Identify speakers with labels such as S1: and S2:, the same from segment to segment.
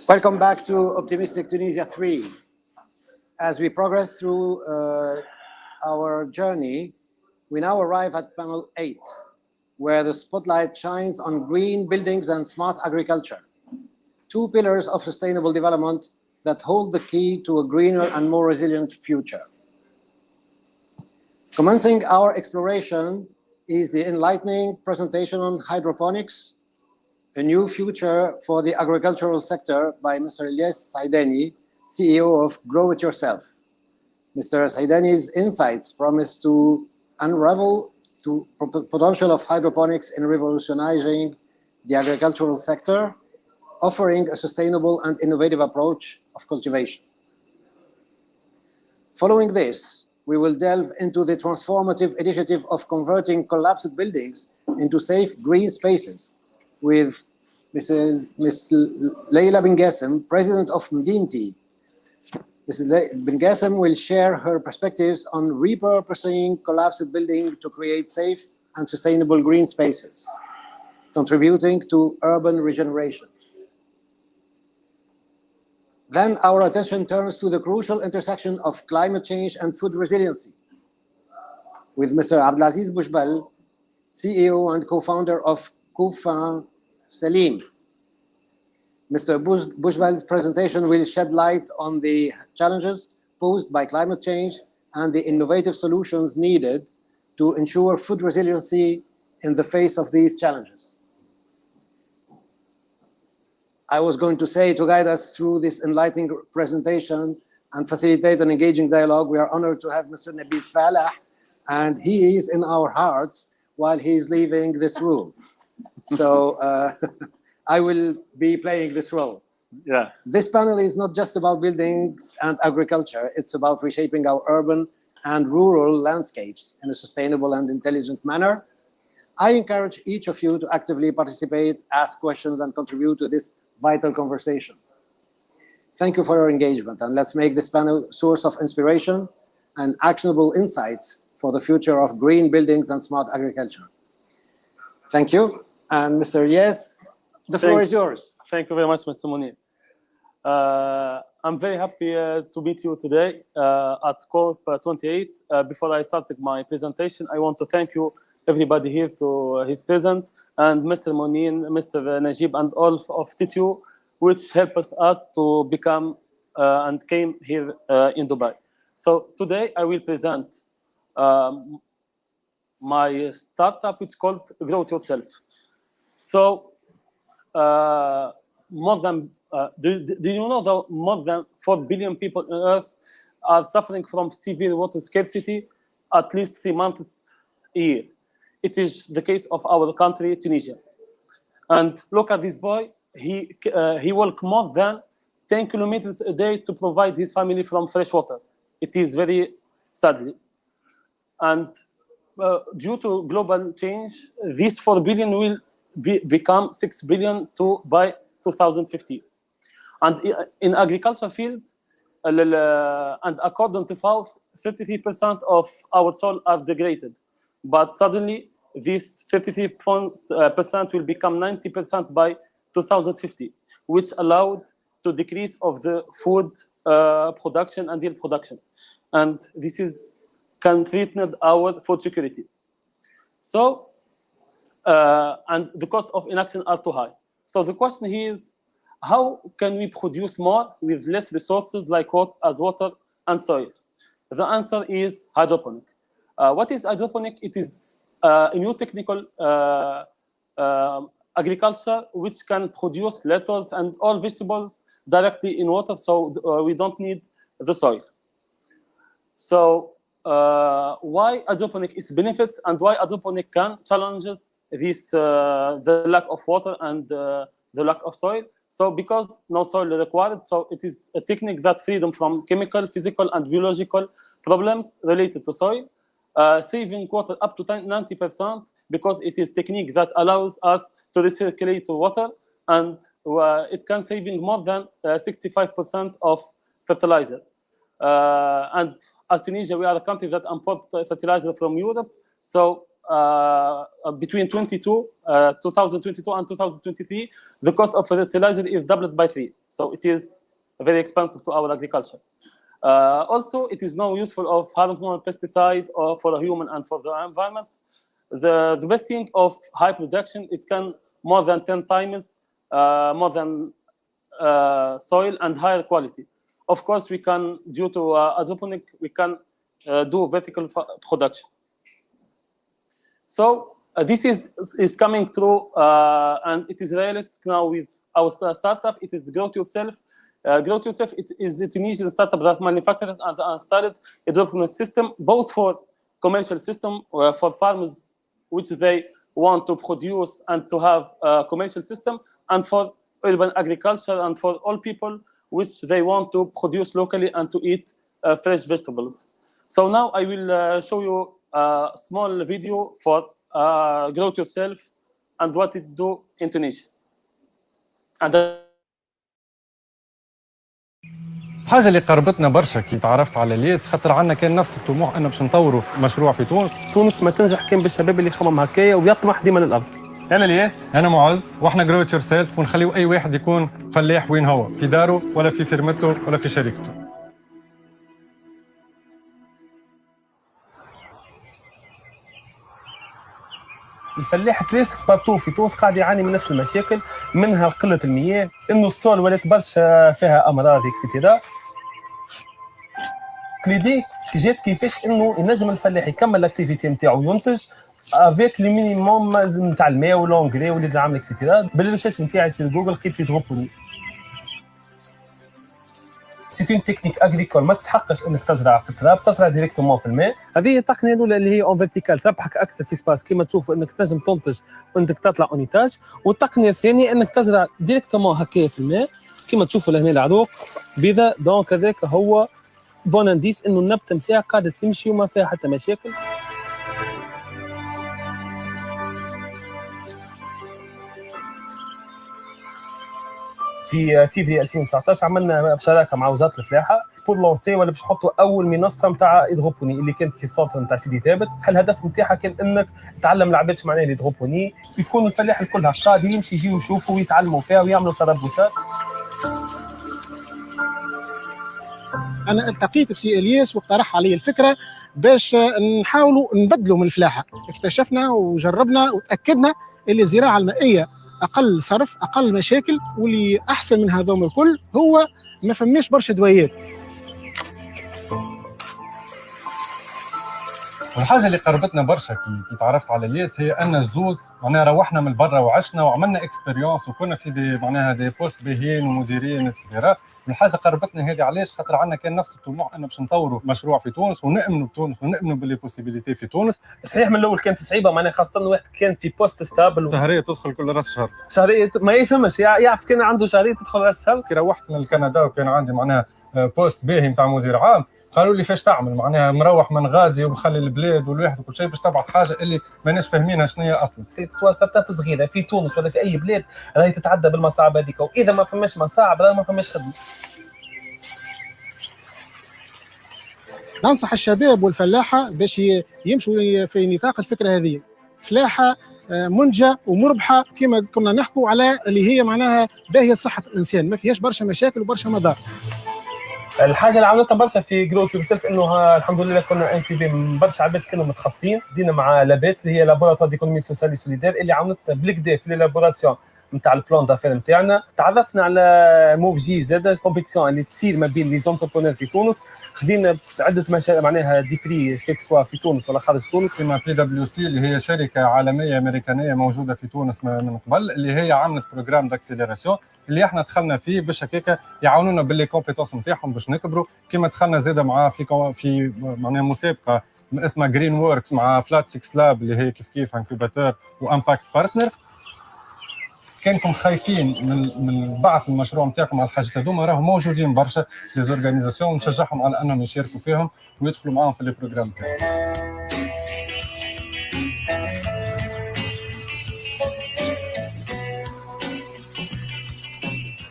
S1: Welcome back to Optimistic Tunisia 3. As we progress through our journey, we now arrive at panel 8, where the spotlight shines on green buildings and smart agriculture, two pillars of sustainable development that hold the key to a greener and more resilient future. Commencing our exploration is the enlightening presentation on hydroponics, a new future for the agricultural sector by Mr. Ilyes Saidani, CEO of Grow It Yourself. Mr. Saidani's insights promise to unravel the potential of hydroponics in revolutionizing the agricultural sector, offering a sustainable and innovative approach of cultivation. Following this, we will delve into the transformative initiative of converting collapsed buildings into safe green spaces with Ms. Leila Ben-Gacem, President of Mdinti. Mrs. Ben-Gacem will share her perspectives on repurposing collapsed buildings to create safe and sustainable green spaces, contributing to urban regeneration. Then our attention turns to the crucial intersection of climate change and food resiliency, with Mr. Abdellaziz Boujbel, CEO and co-founder of Koofin, Salim. Mr. Boujbel's presentation will shed light on the challenges posed by climate change and the innovative solutions needed to ensure food resiliency in the face of these challenges. I was going to say, to guide us through this enlightening presentation and facilitate an engaging dialogue, we are honored to have Mr. Nabil Felah, and he is in our hearts while he is leaving this room. So I will be playing this role.
S2: Yeah.
S1: This panel is not just about buildings and agriculture. It's about reshaping our urban and rural landscapes in a sustainable and intelligent manner. I encourage each of you to actively participate, ask questions, and contribute to this vital conversation. Thank you for your engagement, and let's make this panel a source of inspiration and actionable insights for the future of green buildings and smart agriculture. Thank you. And Mr. Ilyes, the floor is yours.
S2: Thank you very much, Mr. Munir. I'm very happy to meet you today at COP28. Before I started my presentation, I want to thank you, everybody here to his present, and Mr. Munir, Mr. Najib, and all of TTU, which helped us to become and came here in Dubai. So today I will present my startup, which is called Grow It Yourself. So more than do you know that more than 4 billion people on Earth are suffering from severe water scarcity at least 3 months a year? It is the case of our country, Tunisia. And look at this boy. He walks more than 10 kilometers a day to provide his family from fresh water. It is very sadly. And due to global change, this 4 billion will become 6 billion by 2050. And in agriculture field, and according to FAO, 33% of our soil are degraded. But suddenly, this 33% will become 90% by 2050, which allowed to decrease of the food production and yield production. And this can threaten our food security. So, and the cost of inaction are too high. So the question here is, how can we produce more with less resources like water and soil? The answer is hydroponic. What is hydroponic? It is a new technical agriculture which can produce lettuce and all vegetables directly in water, so we don't need the soil. So why hydroponic is benefits, and why hydroponic can challenges this the lack of water and the lack of soil? So because no soil required, so it is a technique that frees them from chemical, physical, and biological problems related to soil, saving water up to 90%, because it is technique that allows us to recirculate water, and it can saving more than 65% of fertilizer. And as Tunisia, we are a country that imports fertilizer from Europe, so between 2022 and 2023, the cost of fertilizer is doubled by 3. So it is very expensive to our agriculture. Also, it is no useful of harmful pesticide or for a human and for the environment. The best thing of high production, it can more than 10 times more than soil and higher quality. Of course, we can, due to hydroponic, we can do vertical production. So this is coming through, and it is realistic now with our startup. It is Grow to Yourself. Grow to Yourself, it is a Tunisian startup that manufactured and started a hydroponic system, both for commercial system, for farmers which they want to produce and to have a commercial system, and for urban agriculture and for all people which they want to produce locally and to eat fresh vegetables. So now I will show you a small video for Grow to Yourself and what it do in Tunisia. And
S3: الحاجة اللي قربتنا برشا كي تعرفت على الياس خاطر عندنا كان نفس الطموح انه باش نطوروا مشروع في تونس.
S4: تونس ما تنجح كان بالشباب اللي يخمم هكايا ويطمح ديما للارض.
S3: انا الياس، انا معز، واحنا جرو ات يور سيلف، ونخليو اي واحد يكون فلاح وين هو، في داره ولا في فيرمته ولا في شركته.
S4: الفلاح كلاسيك بارتو في تونس قاعد يعاني من نفس المشاكل، منها قله المياه، انه السول ولات برشا فيها امراض اكسيتيرا. كليدي جات كيفاش انه ينجم الفلاح يكمل الاكتيفيتي نتاعو وينتج افيك لي مينيموم نتاع الماء والونغري واللي العامل اكسيتيرا. بالريشيرش نتاعي في جوجل لقيت هيدروبوني. سي اون تكنيك اغريكول ما تسحقش انك تزرع في التراب، تزرع ديريكتومون في الماء. هذه التقنيه الاولى اللي هي اون فيرتيكال، تربحك اكثر في سباس كيما تشوف انك تنجم تنتج وانك تطلع اونيتاج. والتقنيه الثانيه انك تزرع ديريكتومون هكايا في الماء كيما تشوفوا لهنا العروق بيضاء. دونك هذاك هو بون انديس انه النبته نتاعك قاعده تمشي وما فيها حتى مشاكل. في فيفري 2019 عملنا شراكه مع وزاره الفلاحه بور لونسي ولا باش نحطوا اول منصه نتاع هيدروبوني اللي كانت في السونتر نتاع سيدي ثابت. الهدف نتاعها كان انك تعلم العباد اش معناه الهيدروبوني، يكون الفلاح الكل قاعد يمشي يجيو يشوفوا ويتعلموا فيها ويعملوا تربصات.
S5: انا التقيت بسي الياس واقترح علي الفكره باش نحاولوا نبدلوا من الفلاحه. اكتشفنا وجربنا وتاكدنا اللي الزراعه المائيه اقل صرف، اقل مشاكل، واللي احسن من هذوم الكل هو ما فماش برشا دويات.
S3: والحاجه اللي قربتنا برشا كي تعرفت على الياس هي ان الزوز معناها روحنا من برا وعشنا وعملنا اكسبيريونس وكنا في دي معناها دي بوست باهيين ومديرين اتسيتيرا. الحاجه قربتنا هذه علاش؟ خاطر عندنا كان نفس الطموح انه باش نطوروا مشروع في تونس ونامنوا بتونس ونامنوا باللي بوسيبيليتي في تونس.
S4: صحيح من الاول كانت صعيبه معناها خاصه واحد كان في بوست ستابل
S3: شهريه تدخل كل راس شهر.
S4: شهريه ما يفهمش يعرف كان عنده شهريه تدخل راس الشهر.
S3: كي روحت من كندا وكان عندي معناها بوست باهي نتاع مدير عام، قالوا لي فاش تعمل معناها مروح من غادي ومخلي البلاد والواحد وكل شيء باش تبعث حاجه اللي ماناش فاهمينها شنو هي اصلا.
S4: سواء ستارت اب صغيره في تونس ولا في اي بلاد راهي تتعدى بالمصاعب هذيك، واذا ما فماش مصاعب راه ما فماش خدمه.
S5: ننصح الشباب والفلاحه باش يمشوا في نطاق الفكره هذه. فلاحه منجه ومربحه كما كنا نحكوا على اللي هي معناها باهيه لصحه الانسان، ما فيهاش برشا مشاكل وبرشا مضار.
S4: الحاجه اللي عملتها برشا في جرو تو سيلف انه الحمد لله كنا انكيبي من برشا عباد كانوا متخصصين. دينا مع لابات اللي هي لابوراتوار ديكونومي سوسيال سوليدير اللي عاونتنا بالكدا في ليلابوراسيون نتاع البلان دافير نتاعنا. تعرفنا على موف جي زاد كومبيتيسيون اللي تصير ما بين لي زونتربرونور في تونس. خدينا عده معناها دي بري كيك سوا في تونس ولا خارج تونس.
S3: كما بي دبليو سي اللي هي شركه عالميه امريكانيه موجوده في تونس من قبل، اللي هي عملت بروجرام داكسيليراسيون اللي احنا دخلنا فيه باش هكاك يعاونونا باللي كومبيتونس نتاعهم باش نكبروا. كما دخلنا زاده معاه في معناها مسابقه اسمها جرين ووركس مع فلات 6 لاب اللي هي كيف انكوباتور وامباكت بارتنر. كانكم خايفين من بعث المشروع نتاعكم على الحاجات هذوما، راهو موجودين برشا لي زورغانيزاسيون ونشجعهم على انهم يشاركوا فيهم ويدخلوا معاهم في لي بروجرام تاعهم.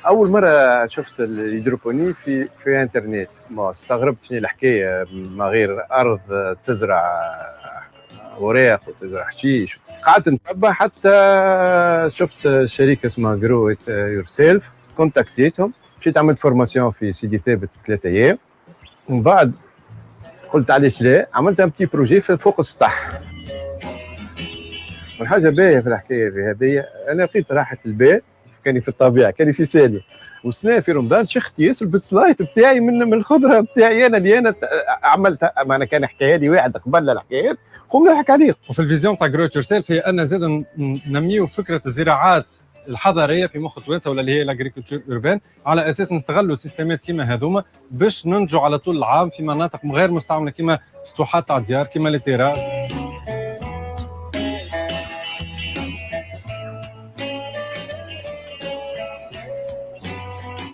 S6: اول مره شفت الهيدروبوني في انترنت، ما استغربت شنو الحكايه، ما غير ارض تزرع اوراق وتزرع حشيش. قعدت نتبع حتى شفت شركه اسمها جرو يور سيلف، كونتاكتيتهم، مشيت عملت فورماسيون في سيدي ثابت 3 ايام. ومن بعد قلت علاش لا، عملت ان بتي بروجي في فوق السطح. والحاجه باهيه في الحكايه هذه، انا لقيت راحه البال كاني في الطبيعه، كاني في سالي. والسنه في رمضان شخت ياسر بالسلايت بتاعي من الخضره بتاعي انا اللي انا عملتها. ما انا كان حكايه لي واحد قبل الحكايات قوم نضحك عليه.
S3: وفي الفيزيون تاع جروت يور سيلف هي ان زاد ننميو فكره الزراعات الحضاريه في مخ التوانسه ولا اللي هي لاغريكولتور اوربان، على اساس نستغلوا سيستمات كيما هذوما باش ننتجوا على طول العام في مناطق غير مستعمله كيما سطوحات تاع ديار كيما لي تيراس.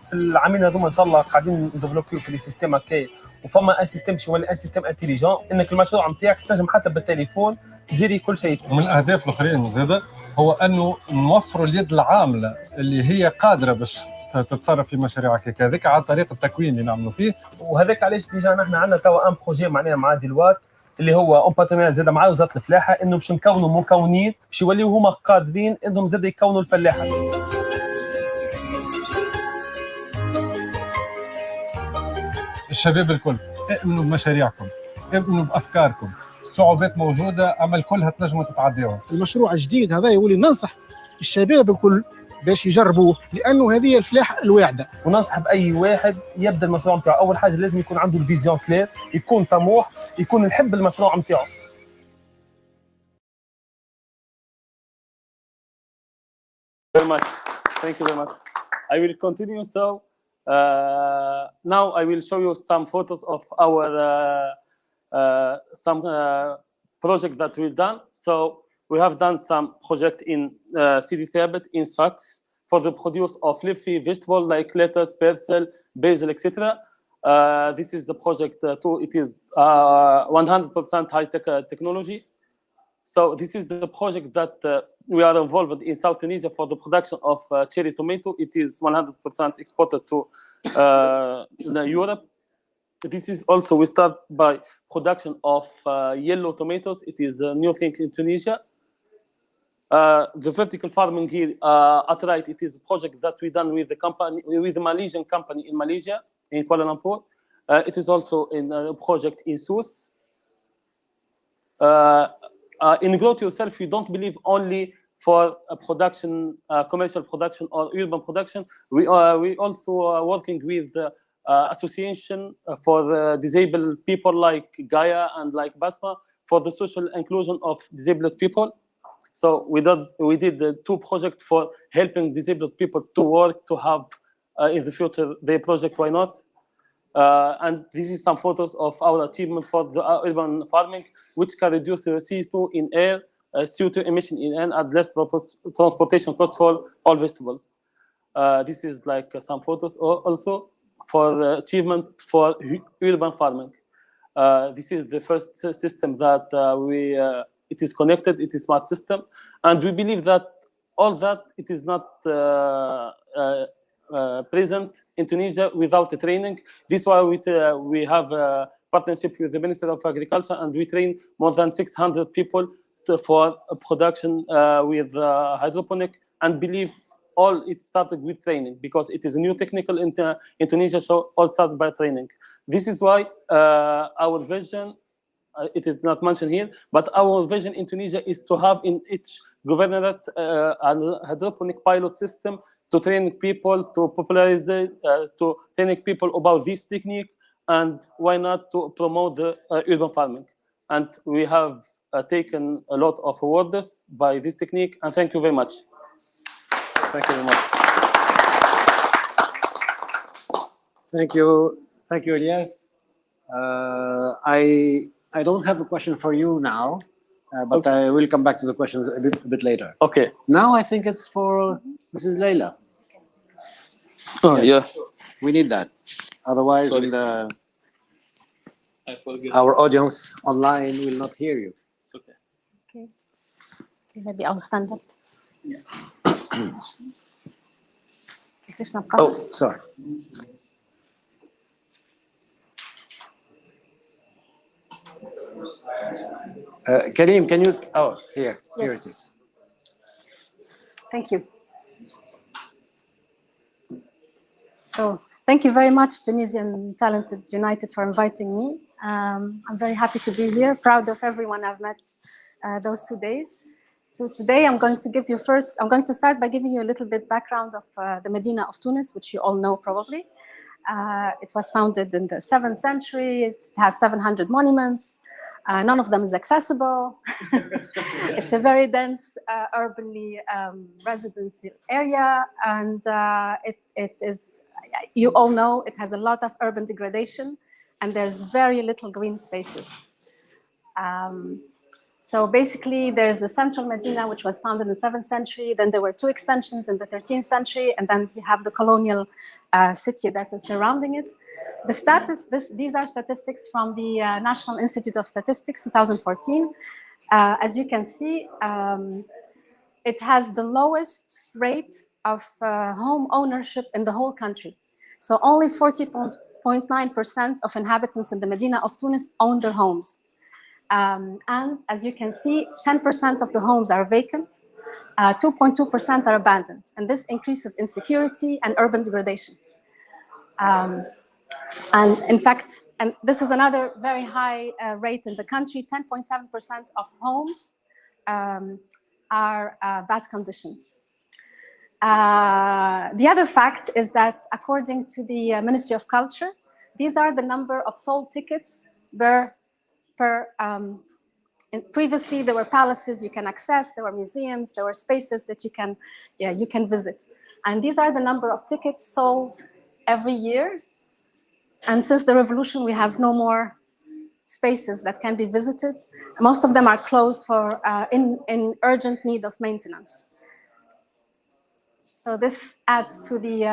S4: في العامين هذوما ان شاء الله قاعدين نديفلوبيو في لي سيستيم هكايا، وفما ان سيستيم شي ولا ان سيستيم انتيليجون انك المشروع نتاعك تنجم حتى بالتليفون تجري كل شيء.
S3: ومن الاهداف الاخرين زاده هو انه نوفروا اليد العامله اللي هي قادره باش تتصرف في مشاريع هذيك على طريق التكوين اللي نعملوا فيه.
S4: وهذاك علاش ديجا نحن عندنا توا ان بروجي معناها مع ديلوات اللي هو اون بارتنير زاد مع وزاره الفلاحه، انه باش نكونوا مكونين باش يوليو هما قادرين انهم زاد يكونوا الفلاحه.
S3: الشباب الكل امنوا بمشاريعكم، امنوا بافكاركم، صعوبات موجوده اما الكلها تنجموا تتعداوها.
S5: المشروع الجديد هذا يولي ننصح الشباب الكل باش يجربوه، لانه هذه الفلاحه الواعده.
S4: وننصح باي واحد يبدا المشروع نتاعو، اول حاجه لازم يكون عنده الفيزيون كلير، يكون طموح، يكون يحب المشروع نتاعو.
S2: Very much. Thank you very much. I will continue. So now I will show you some photos of our some project that we've done. So we have done some project in Sidi Thabit, in Sfax, for the produce of leafy vegetable like lettuce, basil, basil, etc. This is the project too. It is 100% high-tech technology. So this is the project that we are involved in South Tunisia for the production of cherry tomato. It is 100% exported to Europe. This is also, we start by production of yellow tomatoes. It is a new thing in Tunisia. The vertical farming here at right, it is a project that we done with the company, with the Malaysian company in Malaysia, in Kuala Lumpur. It is also in a project in Sousse. In Grow to Yourself, you don't believe only for a production, commercial production or urban production. We also are working with association for disabled people like Gaia and like Basma for the social inclusion of disabled people. So we did 2 projects for helping disabled people to work, to have in the future their project, why not? And this is some photos of our achievement for the urban farming, which can reduce CO2 in air, CO2 emission in air, and less transportation cost for all vegetables. This is like some photos also for the achievement for urban farming. This is the first system that it is connected, it is smart system, and we believe that all that it is not present in Tunisia without the training. This is why we have a partnership with the Ministry of Agriculture, and we train more than 600 people for production with hydroponic, and believe all it started with training because it is a new technical in Tunisia, so all started by training. This is why our vision, it is not mentioned here, but our vision in Tunisia is to have in each governorate a hydroponic pilot system to train people, to popularize it, to training people about this technique, and why not to promote the urban farming. And we have taken a lot of awards by this technique, and thank you very much. Thank you very much.
S1: Thank you, Ilyes. I don't have a question for you now, but
S2: Okay.
S1: I will come back to the questions a bit later.
S2: Okay.
S1: Now I think it's for Mrs. Leila.
S2: Oh,
S1: Yes.
S2: yeah.
S1: We need that. Otherwise,
S2: Sorry. I forget.
S1: our audience online will not hear you.
S2: It's okay.
S7: Okay. Maybe I'll stand up. كيفاش نبقى؟
S1: Oh, sorry. Karim, can you? Oh, here it is.
S7: Yes. Thank you. So thank you very much, Tunisian Talented United, for inviting me. I'm very happy to be here, proud of everyone I've met those 2 days. So today I'm going to start by giving you a little bit background of the Medina of Tunis, which you all know probably. It was founded in the 7th century. It has 700 monuments. None of them is accessible. It's a very dense, urbanly residential area, and it is, you all know, it has a lot of urban degradation, and there's very little green spaces. So basically, there's the central Medina, which was founded in the 7th century. Then there were 2 extensions in the 13th century, and then we have the colonial city that is surrounding it. The status, these are statistics from the National Institute of Statistics, 2014. As you can see, it has the lowest rate of home ownership in the whole country. So only 40.9% of inhabitants in the Medina of Tunis own their homes. And as you can see, 10% of the homes are vacant, 2.2% are abandoned. And this increases insecurity and urban degradation. And in fact, and this is another very high rate in the country, 10.7% of homes are bad conditions. The other fact is that according to the Ministry of Culture, these are the number of sold tickets previously there were palaces you can access, there were museums, there were spaces that you can visit. And these are the number of tickets sold every year. And since the revolution, we have no more spaces that can be visited. Most of them are closed for in urgent need of maintenance. So this adds to the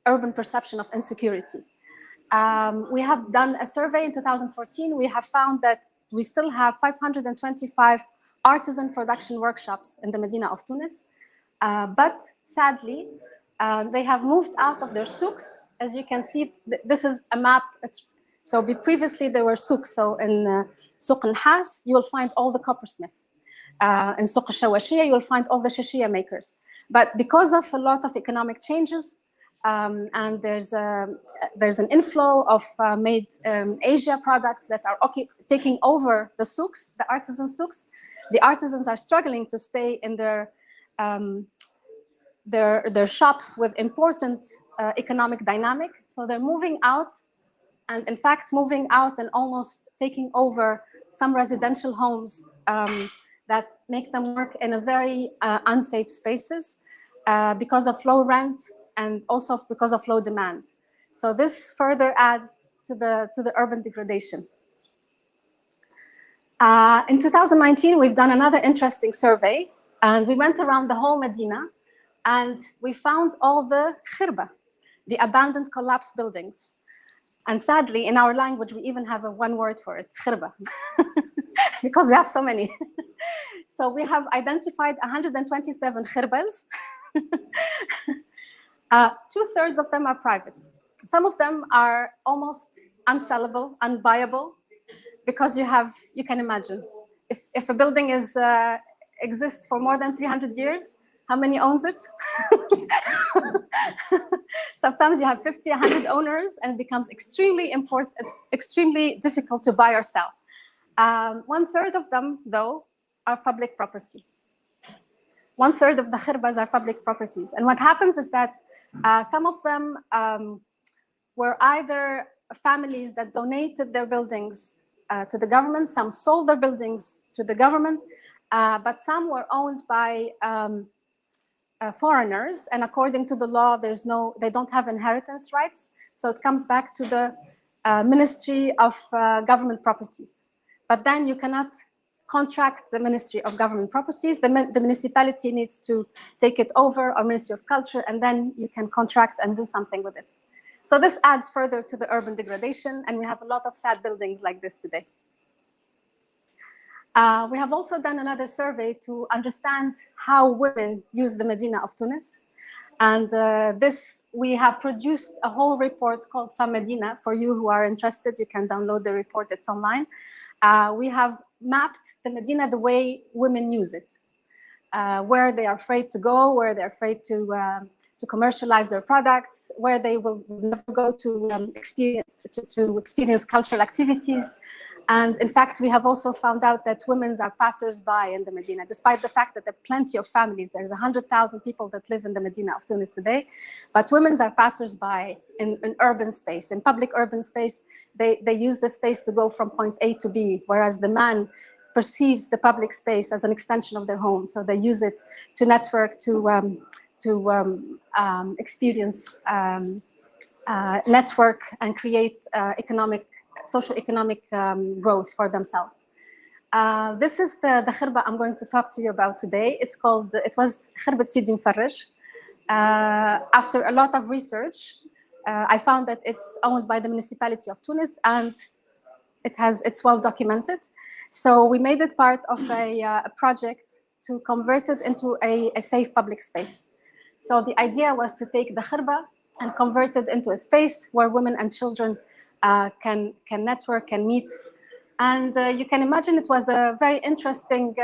S7: urban perception of insecurity. We have done a survey in 2014. We have found that we still have 525 artisan production workshops in the Medina of Tunis. But sadly, they have moved out of their souks. As you can see, this is a map. So previously there were souks. So in Souk al-Has, you will find all the coppersmiths. In Souk al-Shawashiyya, you will find all the shashiyya makers. But because of a lot of economic changes, and there's an inflow of made Asia products that are taking over the souks, the artisan souks. The artisans are struggling to stay in their shops with important economic dynamic. So they're moving out, and in fact moving out and almost taking over some residential homes that make them work in a very unsafe spaces because of low rent, and also because of low demand. So this further adds to the urban degradation. In 2019, we've done another interesting survey, and we went around the whole Medina, and we found all the khirba, the abandoned, collapsed buildings. And sadly, in our language, we even have one word for it, khirba, because we have so many. So we have identified 127 khirbas. 2/3 of them are private. Some of them are almost unsellable, unbuyable, because you can imagine, if a building exists for more than 300 years, how many owns it? Sometimes you have 50, 100 owners, and it becomes extremely difficult to buy or sell. 1/3 of them, though, are public property. 1/3 of the khirbas are public properties. And what happens is that some of them were either families that donated their buildings to the government, some sold their buildings to the government, but some were owned by foreigners. And according to the law, they don't have inheritance rights. So it comes back to the Ministry of Government Properties. But then you cannot contract the Ministry of Government Properties. The municipality needs to take it over, or Ministry of Culture, and then you can contract and do something with it. So this adds further to the urban degradation, and we have a lot of sad buildings like this today. We have also done another survey to understand how women use the Medina of Tunis. And this we have produced a whole report called Medina. For you who are interested, you can download the report, it's online. We have mapped the Medina the way women use it, where they are afraid to go, where they're afraid to commercialize their products, where they will never go to experience cultural activities. And in fact, we have also found out that women are passers-by in the Medina, despite the fact that there are plenty of families. There's 100,000 people that live in the Medina of Tunis today, but women are passers-by in urban space. In public urban space, they use the space to go from point A to B, whereas the man perceives the public space as an extension of their home. So they use it to network, to experience network and create socio-economic growth for themselves. This is the khirba I'm going to talk to you about today. It was Khirbat Sidi Mfarraj. After a lot of research, I found that it's owned by the municipality of Tunis and it's well documented. So we made it part of a project to convert it into a safe public space. So the idea was to take the khirba and convert it into a space where women and children can network, can meet. And you can imagine it was a very interesting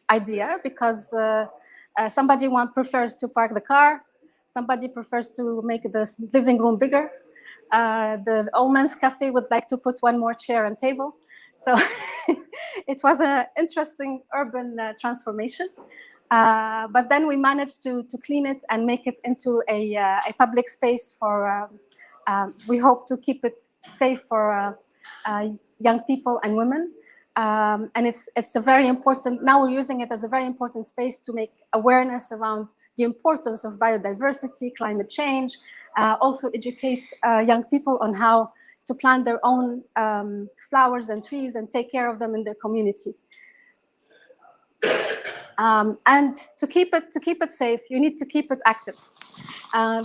S7: idea because somebody prefers to park the car, somebody prefers to make the living room bigger. The old man's cafe would like to put one more chair and table. So it was an interesting urban transformation. But then we managed to clean it and make it into a public space for, we hope to keep it safe for young people and women. And it's a very important, now we're using it as a very important space to make awareness around the importance of biodiversity, climate change, also educate young people on how to plant their own flowers and trees and take care of them in their community. And to keep it safe, you need to keep it active.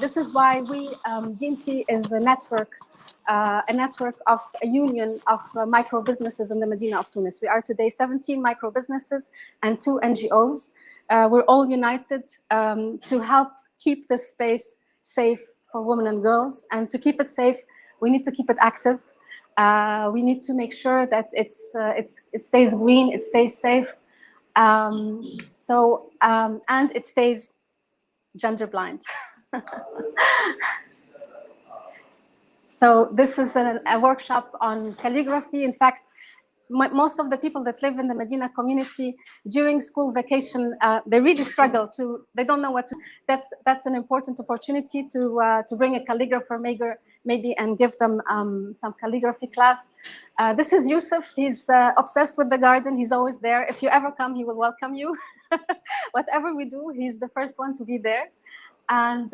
S7: This is why we, Mdinti is a network of a union of micro businesses in the Medina of Tunis. We are today 17 micro businesses and 2 NGOs. We're all united to help keep this space safe for women and girls. And to keep it safe, we need to keep it active. We need to make sure that it stays green, it stays safe. And it stays gender blind. So this is a workshop on calligraphy. In fact, most of the people that live in the Medina community during school vacation, they really struggle they don't know what to, that's an important opportunity to bring a calligrapher maybe and give them some calligraphy class. This is Yusuf, he's obsessed with the garden, he's always there. If you ever come, he will welcome you. Whatever we do, he's the first one to be there. And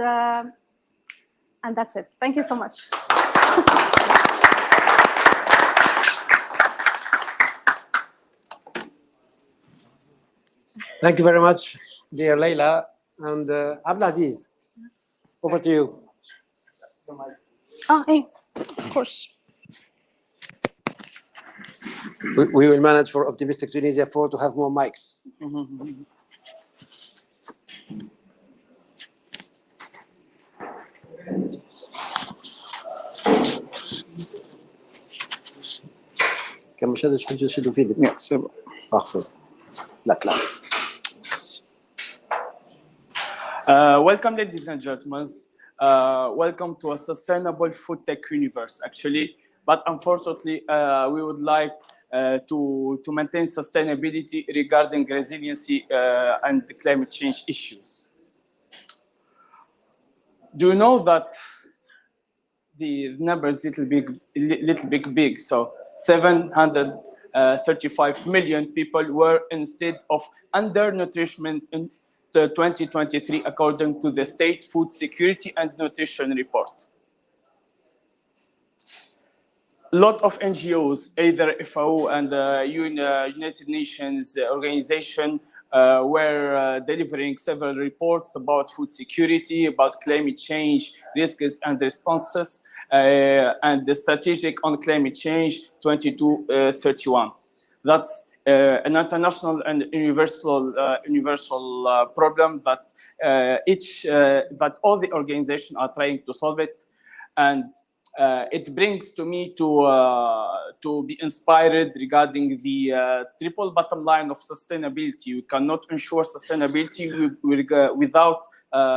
S7: that's it. Thank you so much.
S1: Thank you very much, dear Leila. And Abdellaziz, over to you.
S7: Oh, hey, of course.
S1: We will manage for Optimistic Tunisia 4 to have more mics. كم مش هذا شو شو فيه؟ أخفض. لا class.
S8: Welcome, ladies and gentlemen. Welcome to a sustainable food tech universe, actually. But unfortunately, we would like to maintain sustainability regarding resiliency and the climate change issues. Do you know that the number is little bit big? So 735 million people were instead of undernutrition in 2023, according to the State Food Security and Nutrition Report. A lot of NGOs, either FAO and United Nations organization, were delivering several reports about food security, about climate change, risks and responses, and the strategic on climate change 2231. That's an international and universal problem that that all the organizations are trying to solve it, and it brings to me to be inspired regarding the triple bottom line of sustainability. You cannot ensure sustainability without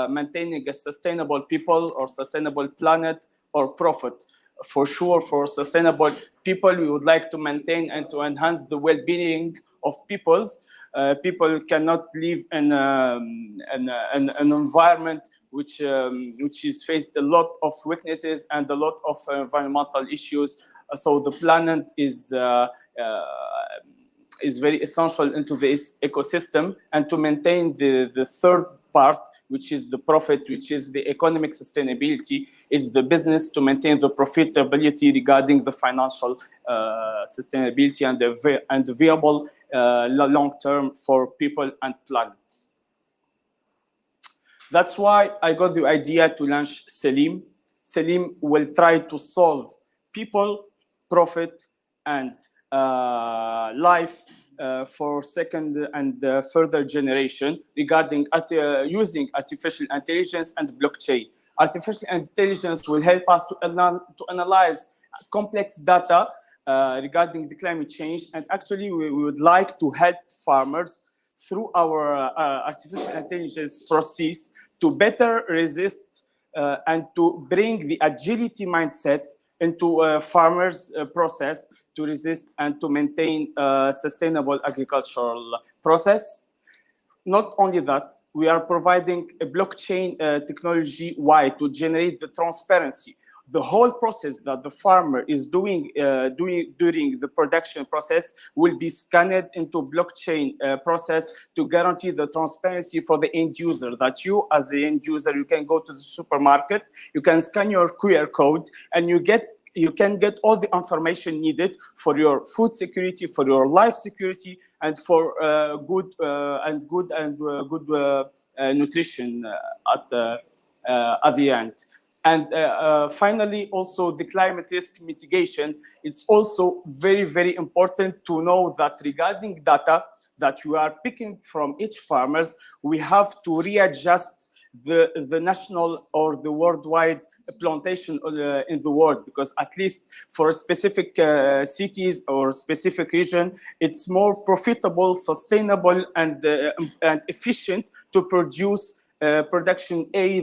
S8: maintaining a sustainable people or sustainable planet or profit. For sure, for sustainable people, we would like to maintain and to enhance the well-being of peoples. People cannot live in an environment which is faced a lot of weaknesses and a lot of environmental issues. So the planet is very essential into this ecosystem, and to maintain the third part, which is the profit, which is the economic sustainability, is the business to maintain the profitability regarding the financial sustainability and the viable long term for people and planet. That's why I got the idea to launch Selim. Selim will try to solve people, profit, and life for second and further generation regarding using artificial intelligence and blockchain. Artificial intelligence will help us to analyze complex data regarding the climate change, and actually we would like to help farmers through our artificial intelligence process to better resist and to bring the agility mindset into farmers' process to resist and to maintain a sustainable agricultural process. Not only that, we are providing a blockchain technology to generate the transparency. The whole process that the farmer is doing during the production process will be scanned into blockchain process to guarantee the transparency for the end user, that you as the end user, you can go to the supermarket, you can scan your QR code, and you can get all the information needed for your food security, for your life security, and for good nutrition at the end. And finally, also the climate risk mitigation. It's also very, very important to know that regarding data that we are picking from each farmers, we have to readjust the national or the worldwide plantation in the world, because at least for specific cities or specific region, it's more profitable, sustainable, and efficient to produce production A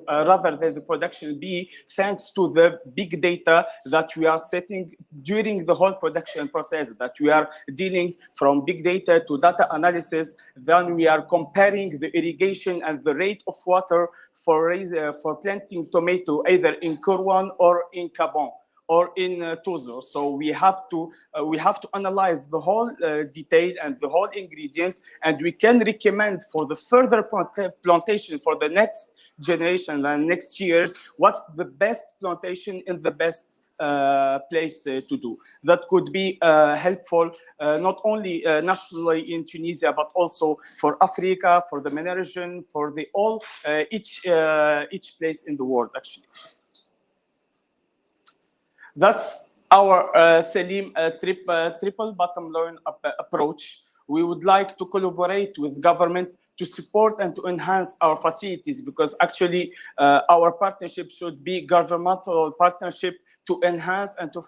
S8: rather than the production B, thanks to the big data that we are setting during the whole production process, that we are dealing from big data to data analysis. Then we are comparing the irrigation and the rate of water for planting tomato either in Kurwan or in Gabon or in Tozo. So we have to analyze the whole detail and the whole ingredient, and we can recommend for the further plantation for the next generation and next years what's the best plantation in the best place to do. That could be helpful not only nationally in Tunisia, but also for Africa, for the MENA region, for the each place in the world actually. That's our Selim triple bottom line approach. We would like to collaborate with government to support and to enhance our facilities, because actually our partnership should be governmental partnership to enhance and to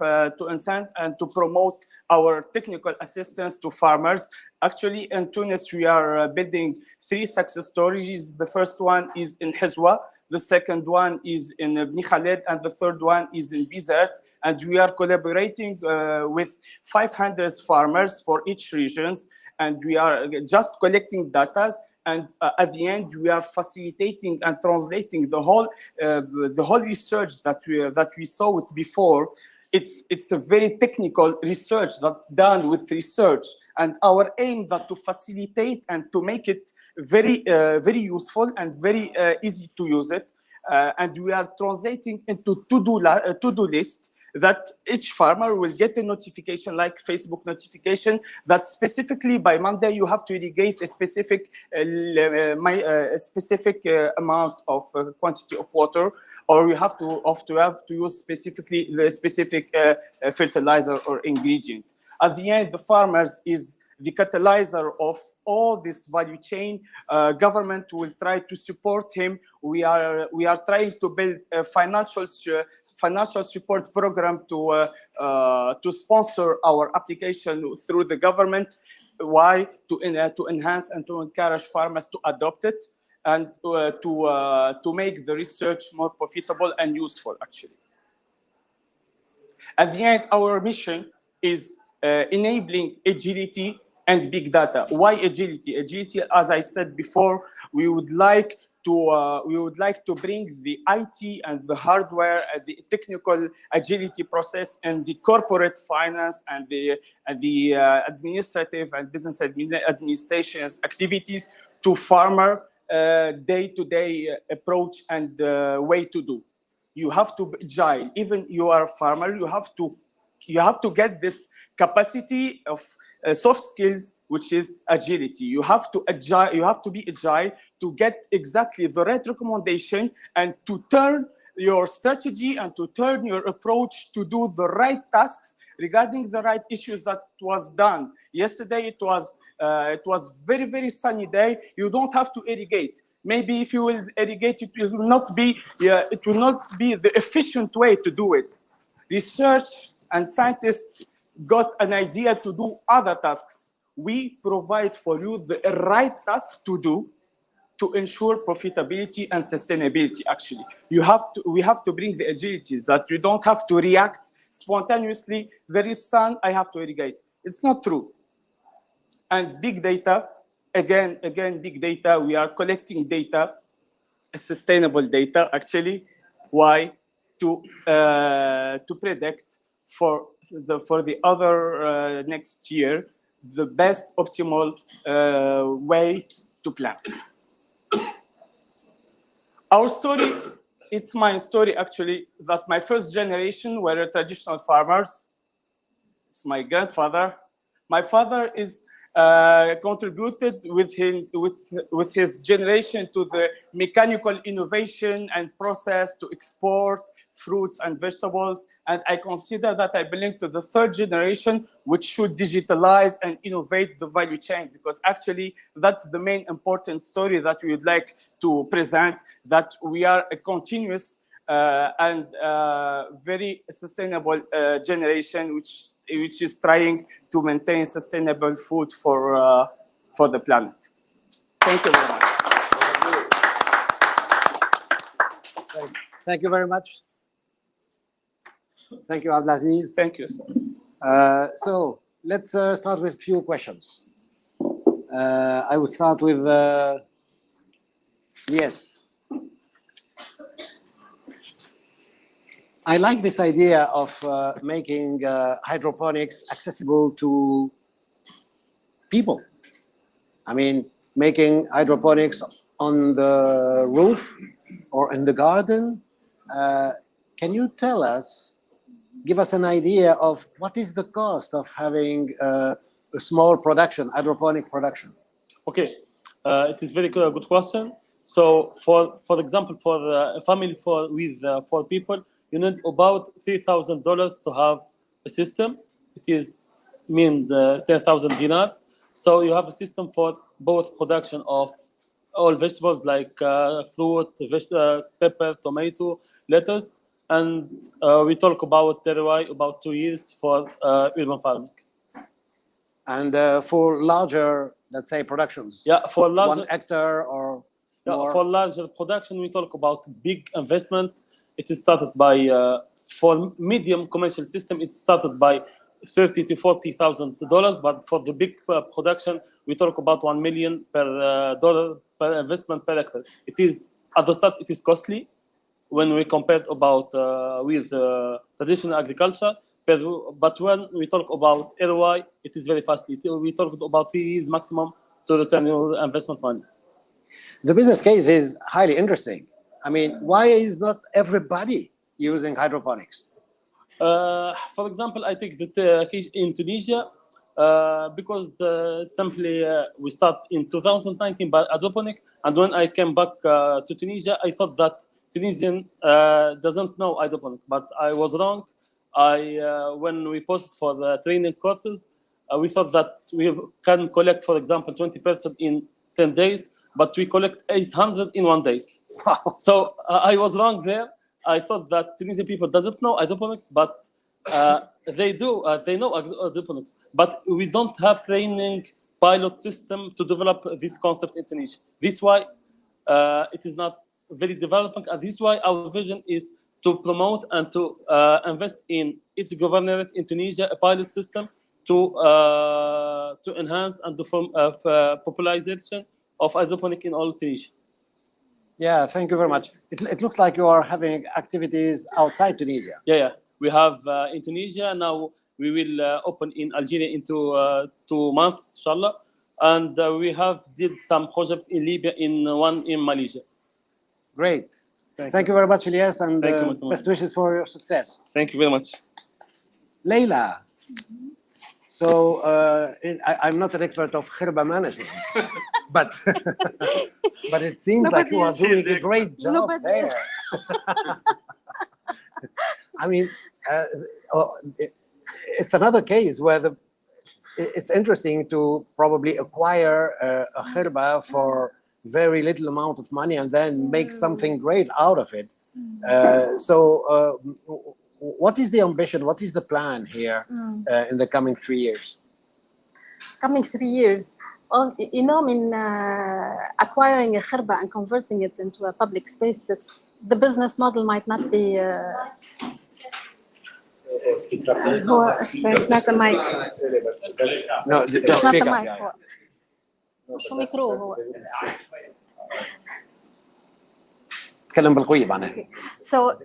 S8: incent and to promote our technical assistance to farmers. Actually, in Tunis, we are building 3 success stories. The first one is in Hizwa, the second one is in Bni Khaled, and the third one is in Bizert. And we are collaborating with 500 farmers for each regions, and we are just collecting data. And at the end, we are facilitating and translating the whole research that we saw it before. It's a very technical research that done with research, and our aim that to facilitate and to make it very very useful and very easy to use it. And we are translating into to-do list that each farmer will get a notification, like Facebook notification, that specifically by Monday you have to irrigate a specific amount of quantity of water, or you have to use specifically the specific fertilizer or ingredient. At the end, the farmers is the catalyzer of all this value chain. Government will try to support him. We are trying to build a financial support program to sponsor our application through the government. Why? To enhance and to encourage farmers to adopt it and to make the research more profitable and useful, actually. At the end, our mission is enabling agility and big data. Why agility? Agility, as I said before, we would like to bring the IT and the hardware and the technical agility process and the corporate finance and the administrative and business administration's activities to farmer day-to-day approach and way to do. You have to be agile. Even you are a farmer, you have to get this capacity of soft skills, which is agility. You have to be agile to get exactly the right recommendation and to turn your strategy and to turn your approach to do the right tasks regarding the right issues that was done. Yesterday it was very, very sunny day. You don't have to irrigate. Maybe if you will irrigate, it will not be the efficient way to do it. Research and scientists got an idea to do other tasks. We provide for you the right task to do to ensure profitability and sustainability. Actually, we have to bring the agility that you don't have to react spontaneously. There is sun, I have to irrigate. It's not true. And big data, again, big data. We are collecting data, sustainable data. Actually, why? To predict for the other next year the best optimal way to plant. Our story, it's my story actually, that my first generation were traditional farmers. It's my grandfather. My father is contributed with his generation to the mechanical innovation and process to export fruits and vegetables, and I consider that I belong to the third generation, which should digitalize and innovate the value chain, because actually that's the main important story that we would like to present, that we are a continuous and very sustainable generation, which is trying to maintain sustainable food for the planet. Thank you very much.
S1: Thank you very much. Thank you, Abdellaziz.
S8: Thank you, sir.
S1: So let's start with a few questions. I would start with Ilyes. I like this idea of making hydroponics accessible to people. I mean, making hydroponics on the roof or in the garden. Can you tell us, give us an idea of what is the cost of having a small production, hydroponic production?
S2: Okay, it is very good question. So, for example, for a family with 4 people, you need about $3,000 to have a system. It is 10,000 dinars. So you have a system for both production of all vegetables like fruit, pepper, tomato, lettuce, and we talk about ROI about 2 years for urban farming.
S1: And for larger, let's say, productions?
S2: Yeah, for larger,
S1: 1 hectare or more?
S2: For larger production, we talk about big investment. It is started by, for medium commercial system, it started by $30,000 to $40,000, but for the big production, we talk about $1 million per investment per hectare. It is, at the start, it is costly when we compare about with traditional agriculture, but when we talk about ROI, it is very fast. We talk about 3 years maximum to return your investment money.
S1: The business case is highly interesting. I mean, why is not everybody using hydroponics?
S2: For example, I take the case in Tunisia because simply we start in 2019 by hydroponic, and when I came back to Tunisia, I thought that Tunisian doesn't know hydroponic, but I was wrong. When we posted for the training courses, We thought that we can collect, for example, 20% in 10 days, but we collect 800 in 1 day.
S1: Wow.
S2: So I was wrong there. I thought that Tunisian people doesn't know hydroponics, but they do. They know hydroponics, but we don't have training pilot system to develop this concept in Tunisia. This is why it is not very developing, and this is why our vision is to promote and to invest in its governorate in Tunisia, a pilot system to enhance and to form popularization of hydroponic in all Tunisia.
S1: Yeah, thank you very much. It looks like you are having activities outside Tunisia.
S2: Yeah. We have in Tunisia, now we will open in Algeria in 2 months, inshallah. And we have did some project in Libya, one in Malaysia.
S1: Great. Thank you very much, Ilyes, and
S2: Thank you, Mr.
S1: best wishes for your success.
S2: Thank you very much.
S1: Leila. So I'm not an expert of Khirba management, but but it seems like you are doing a great job there. I mean, it's another case where it's interesting to probably acquire a Khirba for very little amount of money and then make something great out of it. What is the ambition? What is the plan here in the coming 3 years?
S7: Coming 3 years. Well, you know, I mean, acquiring a khirba and converting it into a public space, the business model might not be. It's not a mic.
S1: No, just
S7: It's not
S1: speak
S7: a
S1: up.
S7: mic. شو ميكرو هو.
S1: تكلم بالقوي معناها.
S7: So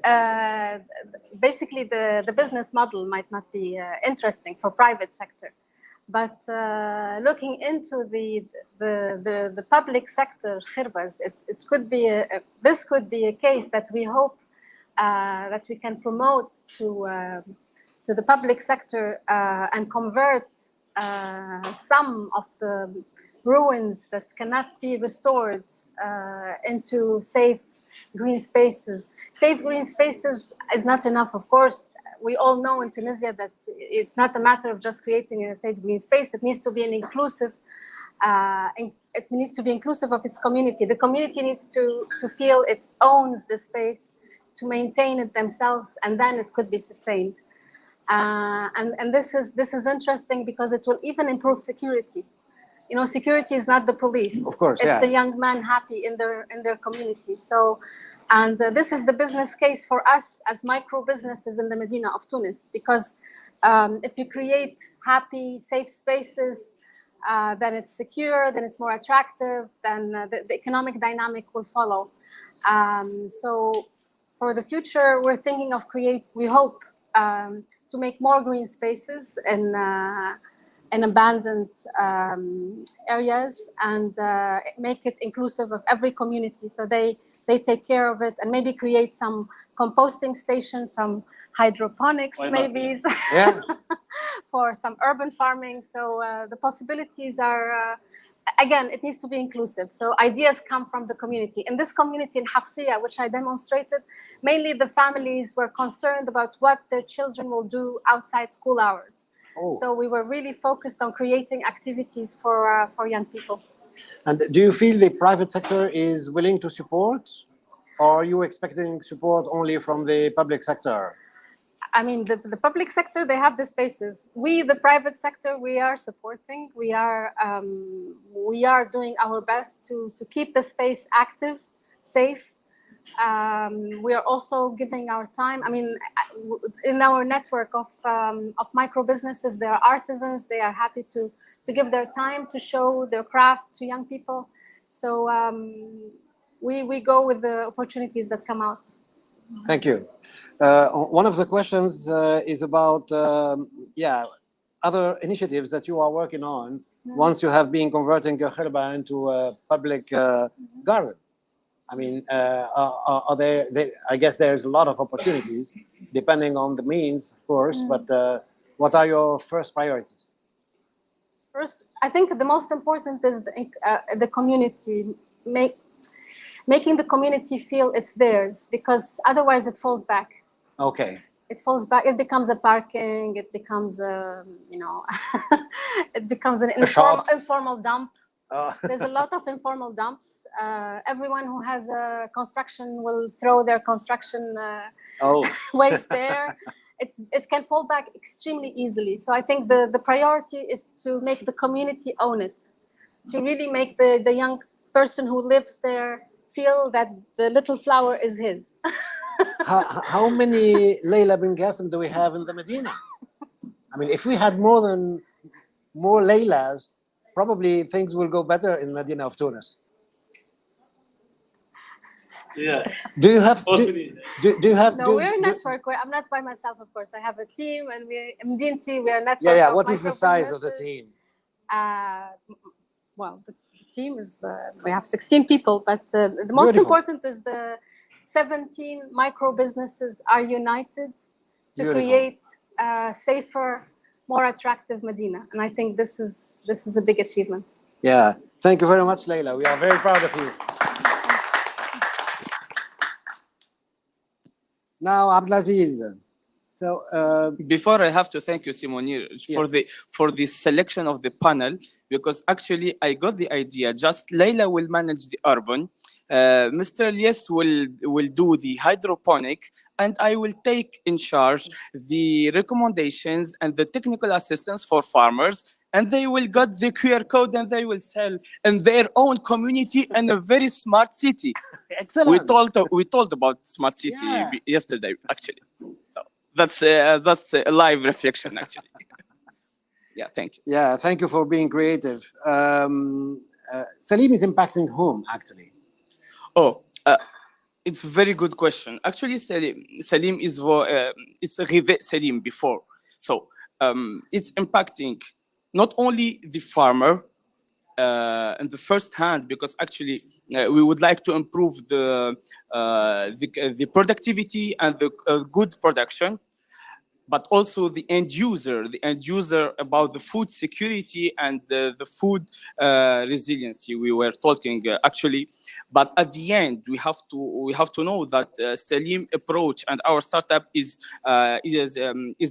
S7: basically, the business model might not be interesting for private sector, but looking into the public sector khirbas, it could be this could be a case that we hope that we can promote to the public sector and convert some of the ruins that cannot be restored into safe green spaces. Safe green spaces is not enough, of course. We all know in Tunisia that it's not a matter of just creating a safe green space. It needs to be an inclusive. It needs to be inclusive of its community. The community needs to feel it owns the space, to maintain it themselves, and then it could be sustained. And this is interesting because it will even improve security. You know, security is not the police.
S1: Of course,
S7: it's a young man happy in their community. So, and this is the business case for us as micro businesses in the Medina of Tunis, because if you create happy, safe spaces, then it's secure, then it's more attractive, then the economic dynamic will follow. So, for the future, we're thinking of we hope to make more green spaces in abandoned areas and make it inclusive of every community, so they take care of it, and maybe create some composting stations, some hydroponics maybe for some urban farming. So the possibilities are, again, it needs to be inclusive. So ideas come from the community. In this community in Hafsia, which I demonstrated, mainly the families were concerned about what their children will do outside school hours. So we were really focused on creating activities for young people.
S1: And do you feel the private sector is willing to support, or are you expecting support only from the public sector?
S7: I mean, the public sector, they have the spaces. We, the private sector, we are supporting. We are doing our best to keep the space active, safe. We are also giving our time. I mean, in our network of micro businesses, there are artisans. They are happy to give their time to show their craft to young people. So we go with the opportunities that come out.
S1: Thank you. One of the questions is about other initiatives that you are working on once you have been converting your khirba into a public garden. I mean, are there, I guess there's a lot of opportunities depending on the means, of course, but what are your first priorities?
S7: First, I think the most important is the community, making the community feel it's theirs, because otherwise it falls back.
S1: Okay.
S7: it falls back. It becomes a parking. It becomes a, you know, it becomes an informal dump. There's a lot of informal dumps. Everyone who has a construction will throw their construction waste there. It can fall back extremely easily. So I think the priority is to make the community own it, to really make the young person who lives there feel that the little flower is his.
S1: How many Leila Ben-Gacem do we have in the Medina? I mean, if we had more Leilas, probably things will go better in Medina of Tunis.
S2: Yeah.
S1: Do you have? Do you have?
S7: No, we're a network. I'm not by myself, of course. I have a team, and we're Mdinti. We're a network.
S1: Yeah. What is the size of the team?
S7: Well, the team is we have 16 people, but the most important is the 17 micro businesses are united to create a safer, more attractive Medina, and I think this is a big achievement.
S1: Yeah. Thank you very much, Leila. We are very proud of you. Now, Abdellaziz. So
S8: before, I have to thank you, Simonir, for the selection of the panel, because actually I got the idea. Just Leila will manage the urban, Mr. Ilyes will do the hydroponic, and I will take in charge the recommendations and the technical assistance for farmers. And they will get the QR code and they will sell in their own community in a very smart city.
S1: Excellent.
S8: We told about smart city yesterday, actually. So that's a live reflection, actually. Yeah, thank you.
S1: Yeah, thank you for being creative. Salim is impacting whom, actually?
S8: Oh, it's a very good question. Actually, Salim is it's Rivet Salim before. So it's impacting not only the farmer in the first hand, because actually we would like to improve the productivity and the good production, but also the end user about the food security and the food resiliency we were talking actually. But at the end, we have to know that Salim approach and our startup is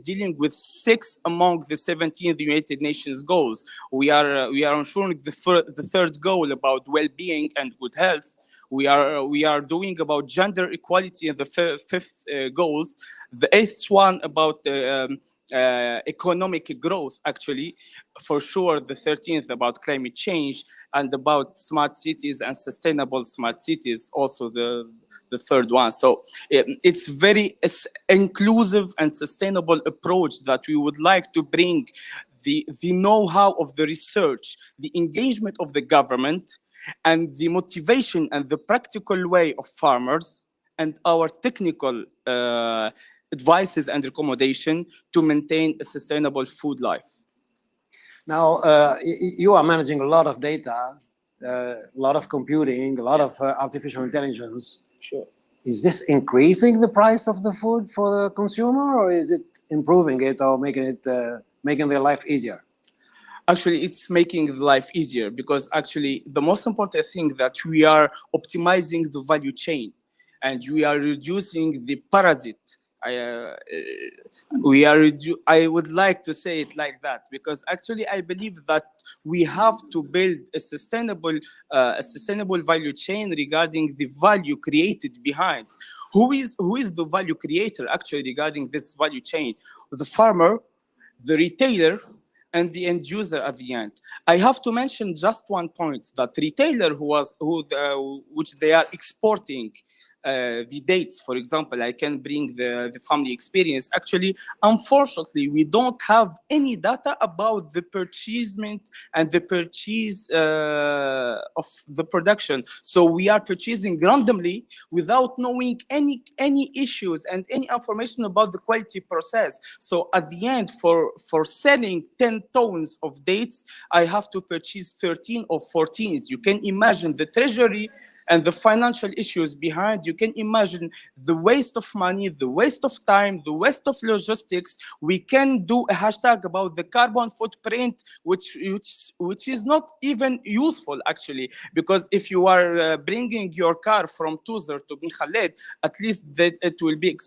S8: dealing with 6 among the 17 United Nations goals. We are ensuring the third goal about well-being and good health. We are doing about gender equality in the 5th goals. The 8th one about economic growth, actually, for sure. The 13th about climate change and about smart cities and sustainable smart cities, also the 3rd one. So it's very inclusive and sustainable approach that we would like to bring the know-how of the research, the engagement of the government, and the motivation and the practical way of farmers, and our technical advices and recommendation to maintain a sustainable food life.
S1: Now, you are managing a lot of data, a lot of computing, a lot of artificial intelligence.
S8: Sure.
S1: Is this increasing the price of the food for the consumer, or is it improving it or making their life easier?
S8: Actually, it's making life easier, because actually the most important thing that we are optimizing the value chain and we are reducing the parasite. I would like to say it like that, because actually I believe that we have to build a sustainable value chain regarding the value created behind. Who is the value creator actually regarding this value chain? The farmer, the retailer, and the end user at the end. I have to mention just one point, that retailer which they are exporting the dates, for example. I can bring the family experience. Actually, unfortunately, we don't have any data about the purchasement and the purchase of the production. So we are purchasing randomly without knowing any issues and any information about the quality process. So at the end, for selling 10 tons of dates, I have to purchase 13 or 14. You can imagine the treasury and the financial issues behind, you can imagine the waste of money, the waste of time, the waste of logistics. We can do a hashtag about the carbon footprint, which is not even useful actually, because if you are bringing your car from Tuzar to Bin Khaled, at least that it will be